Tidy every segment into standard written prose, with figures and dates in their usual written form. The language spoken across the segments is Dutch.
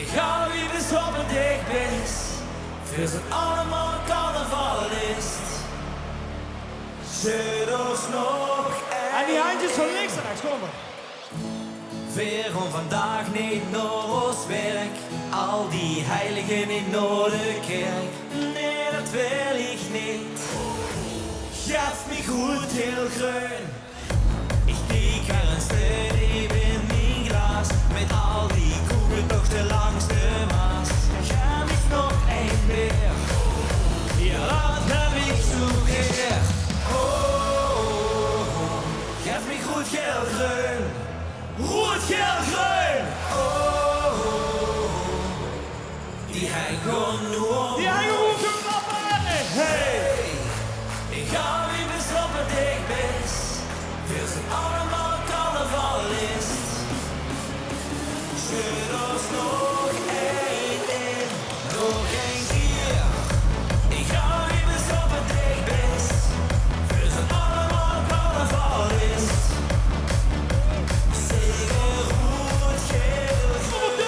Ik ga wie bis op het dicht bist. Wir sind allemaal carnavalist. Zet ons nog En die handjes van links naar rechts, kom maar. Waarom vandaag niet naar ons werk? Al die heiligen niet naar de kerk. Nee, dat wil ik niet. Geef me goed heel groen. Ik kijk er een steady in mijn glas. Met al die koekentochten langs de Maas. Ga ik nog één weer. Ja, dat heb ik zo graag. Oh, geef me goed heel groen. Rood, geel, groen. Oh, die hangen gewoon nu om. Die hangen gewoon zo klappen. Hey, ik ga wie bis op het dicht bist. Wir sind allemaal carnavalist. Zet ons nog één in, nog één keer. Ik ga wie bis op het dicht bist. Wir sind allemaal carnavalist. Zeker rood, geel, groen.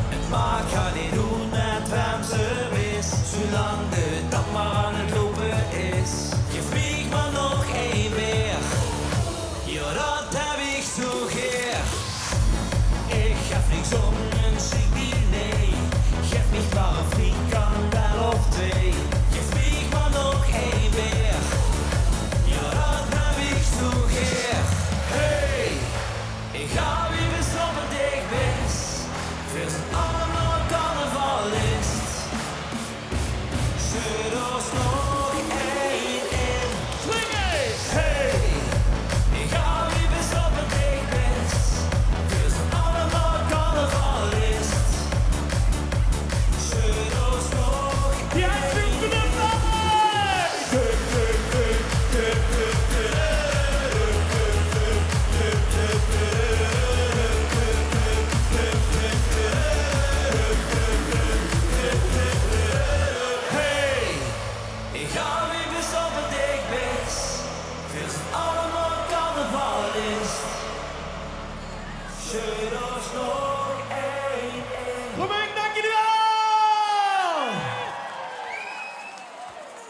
Het maakt gaat niet doen met wem ze is. Zolang de dag maar aan het lopen is. Geef me maar nog één weer. Ja, dat heb ik zo graag. Ik geef niks om een ziek diner. Geef me maar